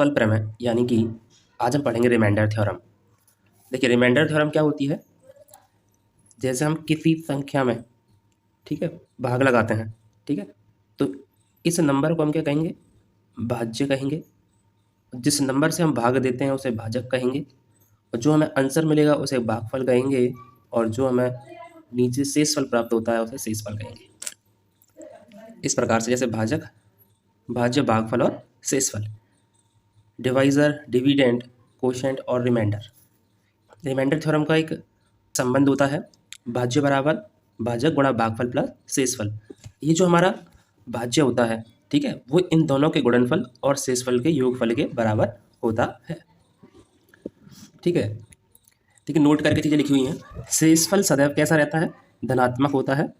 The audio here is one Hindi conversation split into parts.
शेषफल प्रमेय, यानी कि आज हम पढ़ेंगे रिमाइंडर थ्योरम। देखिए रिमाइंडर थ्योरम क्या होती है, जैसे हम किसी संख्या में, ठीक है, भाग लगाते हैं, ठीक है, तो इस नंबर को हम क्या कहेंगे, भाज्य कहेंगे। जिस नंबर से हम भाग देते हैं उसे भाजक कहेंगे, और जो हमें आंसर मिलेगा उसे भागफल कहेंगे, और जो हमें नीचे शेषफल प्राप्त होता है उसे शेषफल कहेंगे। इस प्रकार से जैसे भाजक, भाज्य, भागफल और शेषफल, डिवाइजर, डिविडेंड, कोशेंट और रिमाइंडर। रिमाइंडर थ्योरम का एक संबंध होता है भाज्य बराबर भाजक गुणा भागफल प्लस शेषफल। ये जो हमारा भाज्य होता है, ठीक है, वो इन दोनों के गुणनफल और शेषफल के योगफल के बराबर होता है। ठीक है, ठीक है, नोट करके चीज़ें लिखी हुई हैं। शेषफल सदैव कैसा रहता है, धनात्मक होता है।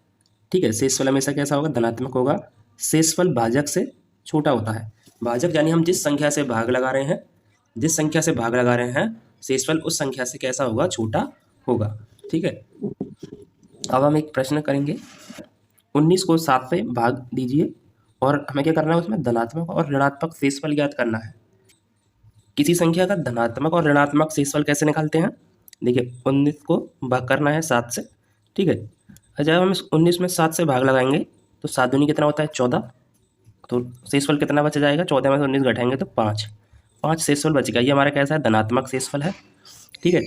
ठीक है, शेषफल हमेशा कैसा होगा, धनात्मक होगा। शेषफल भाजक से छोटा होता है। भाजक यानी हम जिस संख्या से भाग लगा रहे हैं, जिस संख्या से भाग लगा रहे हैं, शेषफल उस संख्या से कैसा होगा, छोटा होगा। ठीक है, अब हम एक प्रश्न करेंगे। 19 को 7 से भाग दीजिए और हमें क्या करना है, उसमें धनात्मक और ऋणात्मक शेषफल ज्ञात करना है। किसी संख्या का धनात्मक और ऋणात्मक शेषफल कैसे निकालते हैं, देखिए 19 को भाग करना है 7 से, ठीक है। जब हम 19 में 7 से भाग लगाएंगे तो 7 दूनी कितना होता है, 14। तो शेषफल कितना बच जाएगा, 14 में से 19 घटाएंगे तो 5 शेषफल बचेगा। ये हमारा कैसा है, धनात्मक शेषफल है। ठीक है,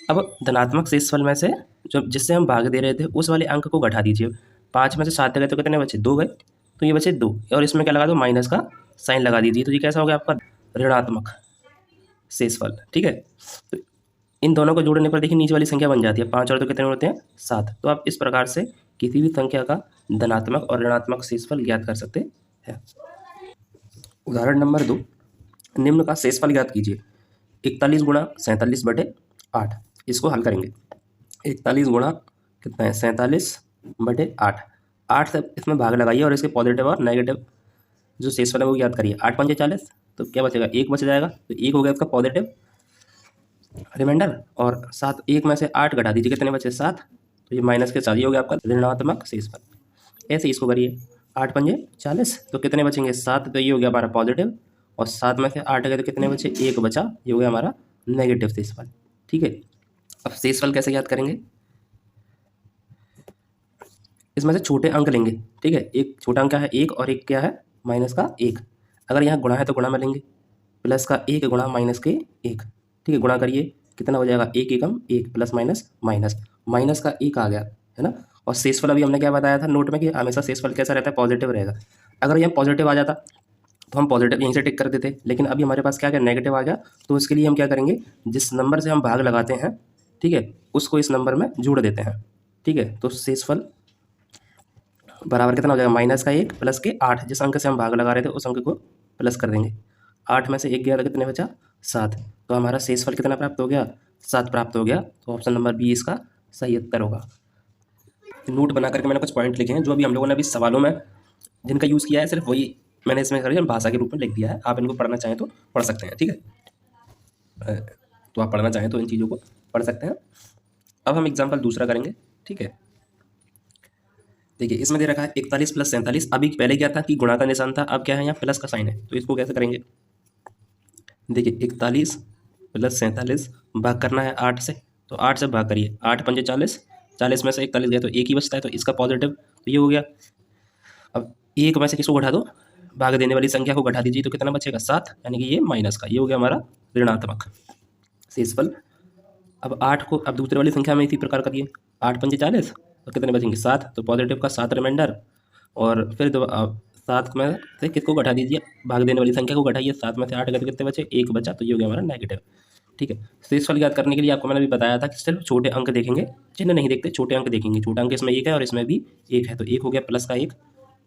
अब धनात्मक शेषफल में से जो जिससे हम भाग दे रहे थे उस वाले अंक को घटा दीजिए। 5 में से 7 गए तो कितने बचे, 2 गए, तो ये बचे 2, और इसमें क्या लगा दो, माइनस का साइन लगा दीजिए। तो ये कैसा हो गया आपका, ऋणात्मक शेषफल। ठीक है, तो इन दोनों को जोड़ने पर देखिए नीचे वाली संख्या बन जाती है, 5 और 2 कितने होते हैं, 7। तो आप इस प्रकार से किसी भी संख्या का धनात्मक और ऋणात्मक शेषफल ज्ञात कर सकते हैं। उदाहरण नंबर 2, निम्न का शेषफल ज्ञात कीजिए। 41 गुणा 47 बटे 8। इसको हल करेंगे। 41 गुणा कितना है, 47 बटे 8। 8 से इसमें भाग लगाइए और इसके पॉजिटिव और नेगेटिव जो शेषफल है वो ज्ञात करिए। 8 पंजे 40, तो क्या बचेगा, 1 बच जाएगा। तो 1 हो गया इसका पॉजिटिव रिमाइंडर, और 7, 1 में से 8 घटा दीजिए, कितने बचे, 7। तो ये माइनस के साथ ये हो गया आपका ऋणात्मक शेषफल। ऐसे इसको करिए, 8 पंजे 40, तो कितने बचेंगे, 7। तो ये हो गया हमारा पॉजिटिव, और 7 में से 8 गए तो कितने बचे, 1 बचा। ये हो गया हमारा नेगेटिव शेषफल। ठीक है, अब शेषफल कैसे याद करेंगे, इसमें से छोटे अंक लेंगे। ठीक है, एक छोटा अंक क्या है, 1, और एक क्या है, माइनस का 1। अगर यहाँ गुणा है तो गुणा में लेंगे, प्लस का 1 गुणा माइनस के 1। ठीक है, गुणा करिए, कितना हो जाएगा, 1 एकम 1, प्लस माइनस माइनस, माइनस का 1 आ गया, है ना। और शेषफल अभी हमने क्या बताया था नोट में कि हमेशा शेषफल कैसा रहता है, पॉजिटिव रहेगा। अगर यहाँ पॉजिटिव आ जाता तो हम पॉजिटिव यहीं से टिक कर देते, लेकिन अभी हमारे पास क्या क्या नेगेटिव आ गया। तो उसके लिए हम क्या करेंगे, जिस नंबर से हम भाग लगाते हैं, ठीक है, उसको इस नंबर में जोड़ देते हैं। ठीक है, तो शेषफल बराबर कितना हो जाएगा, माइनस का 1 प्लस के 8। जिस अंक से हम भाग लगा रहे थे उस अंक को प्लस कर देंगे। 8 में से 1 गया तो कितने बचा, 7। तो हमारा शेषफल कितना प्राप्त हो गया, 7 प्राप्त हो गया। तो ऑप्शन नंबर बी इसका सही उत्तर होगा। नोट बना करके मैंने कुछ पॉइंट लिखे हैं जो अभी हम लोगों ने अभी सवालों में जिनका यूज़ किया है, सिर्फ वही मैंने इसमें करके भाषा के रूप में लिख दिया है। आप इनको पढ़ना चाहें तो पढ़ सकते हैं। ठीक है, तो आप पढ़ना चाहें तो इन चीज़ों को पढ़ सकते हैं। अब हम एग्जाम्पल दूसरा करेंगे। ठीक है, देखिए इसमें दे रखा है 41 प्लस 47। अभी पहले क्या था कि गुणा का निशान था, अब क्या है, यहाँ प्लस का साइन है। तो इसको कैसे करेंगे, देखिए 41 प्लस 47 भाग करना है 8 से, तो 8 से भाग करिए, 8 पंजे 40, 40 में से 41 गया तो 1 ही बचता है, तो इसका पॉजिटिव, तो ये हो गया। अब 1 में से किसको घटा दो, भाग देने वाली संख्या को घटा दीजिए, तो कितना बचेगा, 7, यानी कि ये माइनस का, ये हो गया हमारा ऋणात्मक शेषफल। अब 8 को अब दूसरे वाली संख्या में इसी प्रकार करिए, 8 पंजे 40, और कितने बचेंगे, 7। तो पॉजिटिव का 7 रिमाइंडर, और फिर 7 में से किसको घटा दीजिए, भाग देने वाली संख्या को घटाइए, 7 में से 8 गए तो कितने बचे, 1 बचा। तो ये हो गया हमारा नेगेटिव। ठीक है, शेषफल याद करने के लिए आपको मैंने भी बताया था कि सिर्फ छोटे अंक देखेंगे, चिन्ह नहीं देखते, छोटे अंक देखेंगे। छोटा अंक इसमें 1 है और इसमें भी 1 है, तो 1 हो गया प्लस का 1,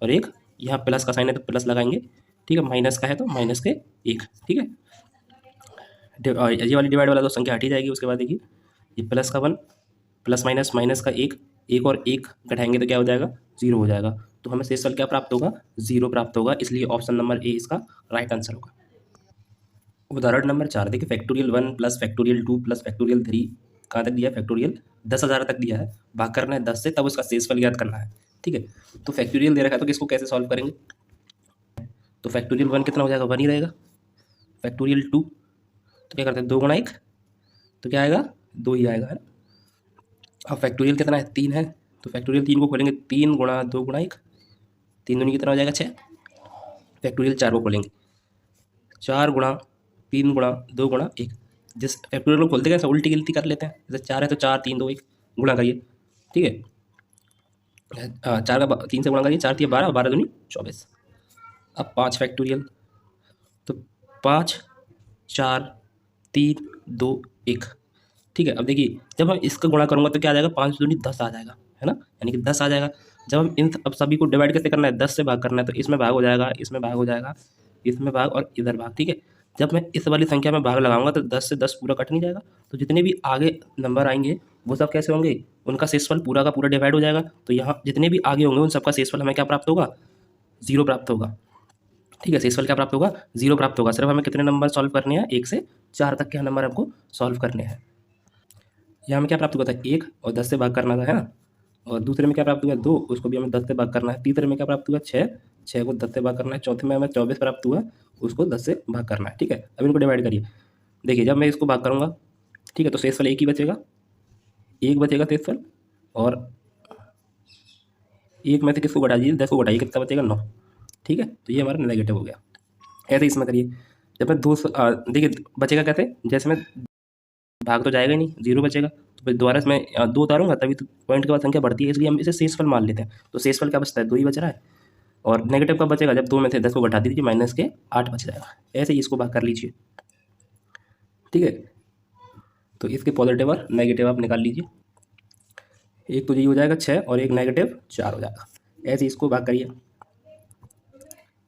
और 1 यहाँ प्लस का साइन है तो प्लस लगाएंगे। ठीक है, माइनस का है तो माइनस के 1। ठीक है, ये वाली डिवाइड वाला तो संख्या हट ही जाएगी। उसके बाद देखिए ये प्लस का 1, प्लस माइनस माइनस का 1, 1 और 1 घटाएंगे तो क्या हो जाएगा, 0 हो जाएगा। तो हमें शेषफल क्या प्राप्त होगा, 0 प्राप्त होगा। इसलिए ऑप्शन नंबर ए इसका राइट आंसर होगा। उदाहरण नंबर 4 देखिए, factorial 1 plus factorial 2 plus factorial 3 कहाँ तक दिया है, फैक्टोरियल 10,000 तक दिया है। भाग करना है 10 से, तब उसका शेषफल ज्ञात करना है। ठीक है, तो फैक्टोरियल दे रखा है तो किसको कैसे सॉल्व करेंगे, तो फैक्टोरियल 1 कितना हो जाएगा, 1 ही रहेगा। फैक्टोरियल 2, तो क्या करते हैं 2 गुणा 1, तो क्या आएगा 2 ही आएगा, है ना। अब फैक्टोरियल कितना है 3 है, तो फैक्टोरियल 3 को खोलेंगे 3 गुणा 2 गुणा 1, 3 दूनी कितना हो जाएगा 6। फैक्टोरियल 4 को खोलेंगे 4 गुणा 3 गुणा 2 गुणा 1, जिस फैक्टोरियल को खोलते कैसे उल्टी गिनती कर लेते हैं, जैसे 4 है तो 4 3 2 1 गुणा करिए, ठीक है। 4 का 3 से गुणा करिए, 4 3 12, 12 दूनी 24। अब 5 फैक्टोरियल, तो 5 4 3 2 1, ठीक है। अब देखिए जब हम इसका गुणा करूँगा तो क्या आ जाएगा 5 दूनी 10 आ जाएगा, है ना, यानी कि 10 आ जाएगा। जब हम इन अब सभी को डिवाइड कैसे करना है, 10 से भाग करना है, तो इसमें भाग हो जाएगा, इसमें भाग हो जाएगा, इसमें भाग और इधर भाग, ठीक है। जब मैं इस वाली संख्या में भाग लगाऊंगा तो 10 से 10 पूरा कट नहीं जाएगा, तो जितने भी आगे नंबर आएंगे वो सब कैसे होंगे, उनका शेषफल पूरा का पूरा डिवाइड हो जाएगा। तो यहाँ जितने भी आगे होंगे उन सबका शेषफल हमें क्या प्राप्त होगा, 0 प्राप्त होगा, ठीक है। शेषफल क्या प्राप्त होगा, 0 प्राप्त होगा। सिर्फ हमें कितने नंबर सॉल्व करने हैं, 1 से 4 तक के नंबर हमको सॉल्व करने हैं। यहाँ में क्या प्राप्त हुआ था 1 और 10 से भाग करना था, है ना। और दूसरे में क्या प्राप्त हुआ 2, उसको भी हमें 10 से भाग करना है। तीसरे में क्या प्राप्त हुआ 6, 6 को 10 से भाग करना है। चौथे में हमें 24 प्राप्त हुआ, उसको 10 से भाग करना है, ठीक है। अब इनको डिवाइड करिए, देखिए जब मैं इसको भाग करूँगा, ठीक है, तो शेषफल 1 ही बचेगा, 1 बचेगा शेषफल, और 1 में से किसको घटा दीजिए, 10 को घटाइए, कितना बचेगा 9, ठीक है। तो ये हमारा नेगेटिव हो गया। ऐसे इसमें करिए, जब मैं 2 देखिए बचेगा कैसे, जैसे मैं भाग तो जाएगा ही नहीं, 0 बचेगा, तो फिर दोबारा इसमें 2 उतारूंगा तभी तो पॉइंट के बाद संख्या बढ़ती है, इसलिए हम इसे शेषफल मान लेते हैं। तो शेषफल क्या बचता है 2 ही बच रहा है, और नेगेटिव कब बचेगा, जब 2 में से 10 को घटा दीजिए, माइनस के 8 बच जाएगा। ऐसे ही इसको भाग कर लीजिए, ठीक है। तो इसके पॉजिटिव और नेगेटिव आप निकाल लीजिए, एक तो ये हो जाएगा 6 और एक नेगेटिव 4 हो जाएगा। ऐसे इसको भाग करिए,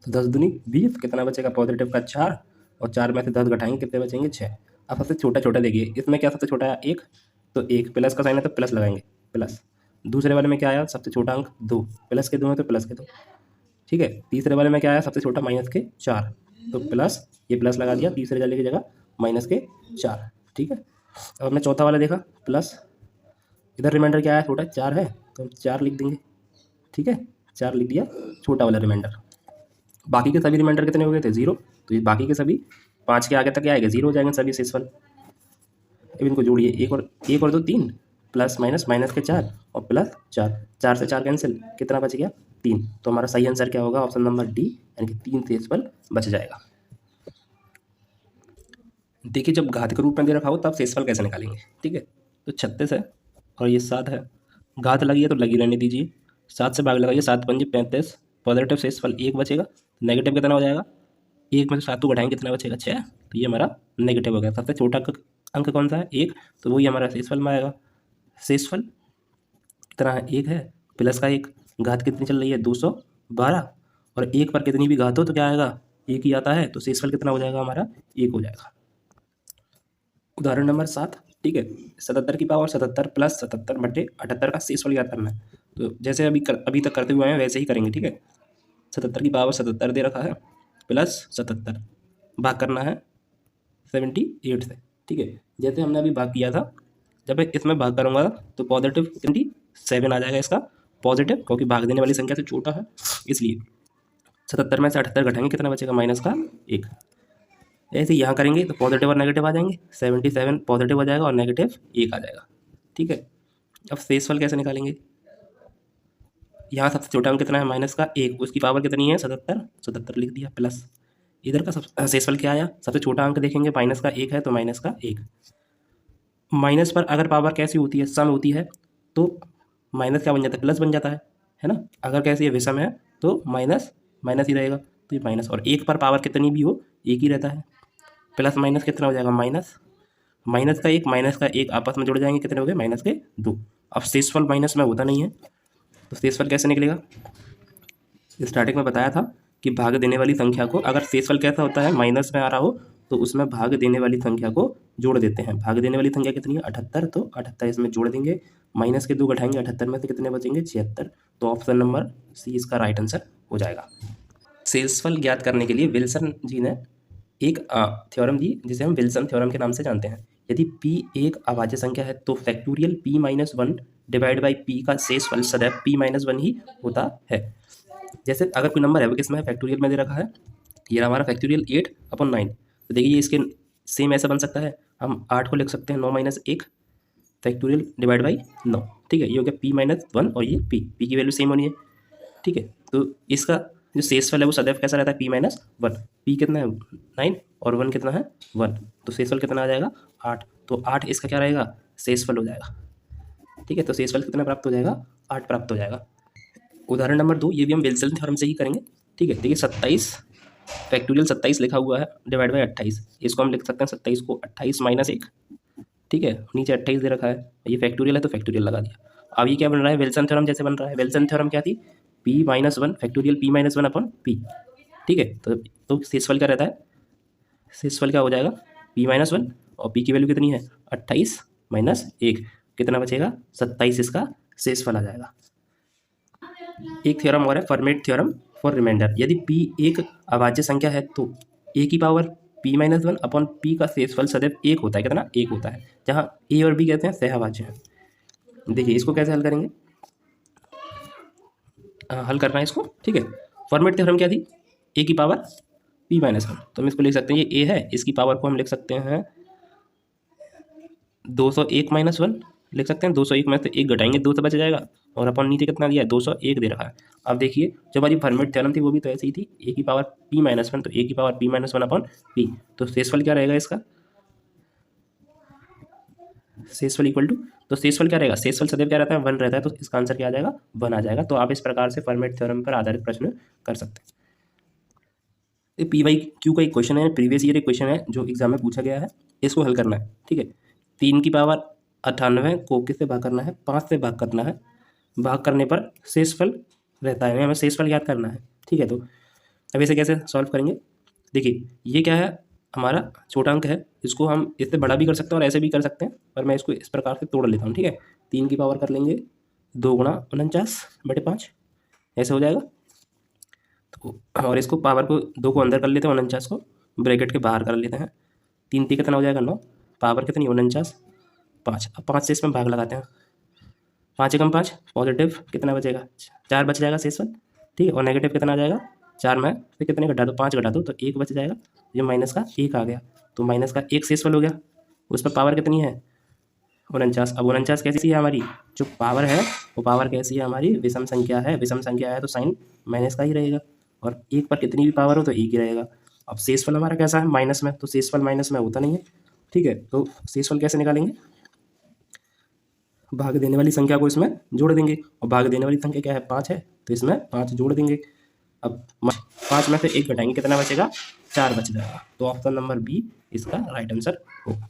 तो 10 दूनी 20, कितना बचेगा पॉजिटिव का 4, और 4 में से 10 घटाएंगे कितने बचेंगे 6। अब सबसे छोटा छोटा देखिए, इसमें क्या सबसे छोटा है 1, तो 1 प्लस का साइन है तो प्लस लगाएंगे, प्लस। दूसरे वाले में क्या आया सबसे छोटा अंक 2, प्लस के 2 है तो प्लस के 2, ठीक है। तीसरे वाले में क्या आया सबसे छोटा माइनस के 4, तो प्लस, ये प्लस लगा दिया, तीसरे वाले की जगह माइनस के 4, ठीक है। अब हमने चौथा वाला देखा प्लस, इधर रिमाइंडर क्या आया छोटा 4 है, तो हम 4 लिख देंगे, ठीक है, 4 लिख दिया छोटा वाला रिमाइंडर। बाकी के सभी रिमाइंडर कितने हो गए थे 0, तो ये बाकी के सभी 5 के आगे तक क्या आएगा 0 हो जाएंगे सभी शेषफल। अब इनको जोड़िए, 1 और 2 3, प्लस माइनस, माइनस के 4 और प्लस 4, 4 से 4 कैंसिल, कितना बच गया 3। तो हमारा सही आंसर क्या होगा, ऑप्शन नंबर डी, यानी कि 3 शेषफल बच जाएगा। देखिए जब घात के रूप में दे रखा हो तब शेषफल कैसे निकालेंगे, ठीक है। तो 36 है और ये 7 है, घात लगी है तो लगी रहने दीजिए, 7 से भाग लगाइए, 7 पंजे 35, पॉजिटिव शेषफल 1 बचेगा, नेगेटिव कितना हो जाएगा, 1 में से 7 को घटाएंगे कितना बचेगा 6, तो ये हमारा नेगेटिव हो गया। सबसे छोटा अंक कौन सा है 1, तो वही हमारा शेषफल में आएगा। शेषफल कितना है 1 है, प्लस का 1, घात कितनी चल रही है 212, और 1 पर कितनी भी घात हो तो क्या आएगा 1 ही आता है, तो शेषफल कितना हो जाएगा हमारा 1 हो जाएगा। उदाहरण नंबर 7, ठीक है, 77 की पावर 77 प्लस 77 बटे 78 का शेषफल ज्ञात करना है। तो जैसे अभी तक करते हुए आए हैं वैसे ही करेंगे, ठीक है। 77 की पावर 77 दे रखा है, प्लस 77, भाग करना है 78 से, ठीक है। जैसे हमने अभी भाग किया था, जब मैं इसमें भाग करूँगा तो पॉजिटिव 77 आ जाएगा इसका पॉजिटिव, क्योंकि भाग देने वाली संख्या से छोटा है इसलिए। 77 में से 78 घटाएंगे कितना बचेगा माइनस का 1। ऐसे यहाँ करेंगे तो पॉजिटिव और नेगेटिव आ जाएंगे, 77 पॉजिटिव हो जाएगा और नेगेटिव 1 आ जाएगा, ठीक है। अब शेषफल कैसे निकालेंगे, यहाँ सबसे छोटा अंक कितना है माइनस का 1, उसकी पावर कितनी है 77, 77 लिख दिया, प्लस इधर का सब शेषफल क्या आया, सबसे छोटा अंक देखेंगे माइनस का 1 है तो माइनस का 1। माइनस पर अगर पावर कैसी होती है सम होती है तो माइनस क्या बन जाता है प्लस बन जाता है ना। अगर कैसे ये विषम है तो माइनस माइनस ही रहेगा, तो ये माइनस, और 1 पर पावर कितनी भी हो 1 ही रहता है। प्लस माइनस कितना हो जाएगा माइनस, माइनस का 1 माइनस का 1 आपस में जुड़ जाएंगे, कितने हो गए माइनस के 2। अब शेषफल माइनस में होता नहीं है, तो शेषफल कैसे निकलेगा, स्टार्टिंग में बताया था कि भाग देने वाली संख्या को, अगर शेषफल कैसा होता है माइनस में आ रहा हो तो उसमें भाग देने वाली संख्या को जोड़ देते हैं। भाग देने वाली संख्या कितनी है 78, तो 78 इसमें जोड़ देंगे, माइनस के 2 घटाएंगे, 78 में से कितने बचेंगे 76, तो ऑप्शन नंबर सी इसका राइट आंसर हो जाएगा। शेषफल ज्ञात करने के लिए विल्सन जी ने एक थ्योरम दी जिसे हम विल्सन थ्योरम के नाम से जानते हैं। यदि p एक अभाज्य संख्या है तो factorial p-1 divide by p का शेषफल सदैव p-1 ही होता है। जैसे अगर कोई नंबर है वो किसमें है फैक्टोरियल में दे रखा है, ये हमारा फैक्टोरियल 8/9, तो देखिए इसके सेम ऐसा बन सकता है, हम 8 को लिख सकते हैं 9 - 1 फैक्टोरियल डिवाइड बाई 9, ठीक है। ये हो गया p-1 और ये p की वैल्यू सेम होनी है, ठीक है। तो इसका जो शेषफल है वो सदैव कैसा रहता है, p-1। p कितना है 9 और 1 कितना है 1, तो शेषफल कितना आ जाएगा 8। तो 8 इसका क्या रहेगा, शेषफल हो जाएगा, ठीक है। तो शेषफल कितना प्राप्त हो जाएगा, 8 प्राप्त हो जाएगा। उदाहरण नंबर 2, ये भी हम विल्सन थ्योरम से ही करेंगे, ठीक है। देखिए 27 फैक्टोरियल 27 लिखा हुआ है डिवाइड बाई 28, इसको हम लिख सकते हैं 27 को 28 - 1, ठीक है। नीचे 28 दे रखा है, ये फैक्टोरियल है तो फैक्टोरियल लगा दिया। अब ये क्या बन रहा है, विल्सन थ्योरम जैसे बन रहा है। विल्सन थ्योरम क्या थी, p-1 factorial p-1 upon p, ठीक है। तो शेषफल क्या रहता है, शेषफल क्या हो जाएगा p-1 और p की वैल्यू कितनी है 28 - 1, कितना बचेगा 27, इसका शेषफल आ जाएगा। एक थ्योरम और है, फर्मेट थ्योरम फॉर रिमाइंडर। यदि p एक अभाज्य संख्या है तो a की पावर p-1 अपॉन p का शेषफल सदैव 1 होता है, कितना 1 होता है, जहाँ a और b कहते हैं सहअभाज्य हैं। देखिए इसको कैसे हल करेंगे, हल करना है इसको, ठीक है। फॉर्मेट थ्योरम क्या थी, a की पावर p-1, तो हम इसको लिख सकते हैं, ये a है, इसकी पावर को हम लिख सकते हैं 201 - 1 लिख सकते हैं। 201 में से 1 घटाएंगे 2 से बच जाएगा, और अपन नीचे कितना दिया है 201 दे रखा है। अब देखिए जो हमारी फॉर्मेट थ्योरम थी वो भी तो ऐसी ही थी, a की पावर p-1, तो a की पावर p-1 अपॉन p, तो शेषफल क्या रहेगा इसका, शेषफल इक्वल टू, तो शेषफल क्या रहेगा, शेषफल सदैव क्या रहता है 1 रहता है, तो इसका आंसर क्या आ जाएगा 1 आ जाएगा। तो आप इस प्रकार से फॉर्मेट थ्योरम पर आधारित प्रश्न कर सकते हैं। ये PYQ का एक क्वेश्चन है, प्रीवियस ईयर एक क्वेश्चन है जो एग्जाम में पूछा गया है, इसको हल करना है, ठीक है। 3 की पावर 98 को किससे भाग करना है, 5 से भाग करना है, भाग करने पर शेषफल रहता है, हमें शेषफल याद करना है, ठीक है। तो अब इसे कैसे सॉल्व करेंगे, देखिए ये क्या है, हमारा छोटा अंक है, इसको हम इससे बड़ा भी कर सकते हैं और ऐसे भी कर सकते हैं, पर मैं इसको इस प्रकार से तोड़ लेता हूँ, ठीक है। 3 की पावर कर लेंगे 2 × 49/5, ऐसे हो जाएगा। तो और इसको पावर को 2 को अंदर कर लेते हैं, 49 को ब्रैकेट के बाहर कर लेते हैं। 3 3 कितना हो जाएगा 9, पावर कितनी 49, 5। अब 5 से इसमें भाग लगाते हैं, 5 एकम 5 पॉजिटिव कितना बचेगा 4 बच जाएगा शेषफल, ठीक है। और नेगेटिव कितना आ जाएगा 4 में फिर कितने घटा दो 5 घटा दो तो 1 बच जाएगा, ये माइनस का 1 आ गया, तो माइनस का 1 शेषफल हो गया। उस पर पावर कितनी है 49। अब 49 कैसी है हमारी, जो पावर है वो पावर कैसी है हमारी, विषम संख्या है, विषम संख्या है तो साइन माइनस का ही रहेगा, और 1 पर कितनी भी पावर हो तो 1 ही रहेगा। अब शेषफल हमारा कैसा है माइनस में, तो शेषफल माइनस में होता नहीं है, ठीक है। तो शेषफल कैसे निकालेंगे, भाग देने वाली संख्या को इसमें जोड़ देंगे, और भाग देने वाली संख्या क्या है 5 है, तो इसमें 5 जोड़ देंगे। अब 5 में से 1 घटाएंगे कितना बचेगा 4 बच जाएगा, तो ऑप्शन नंबर बी इसका राइट आंसर होगा।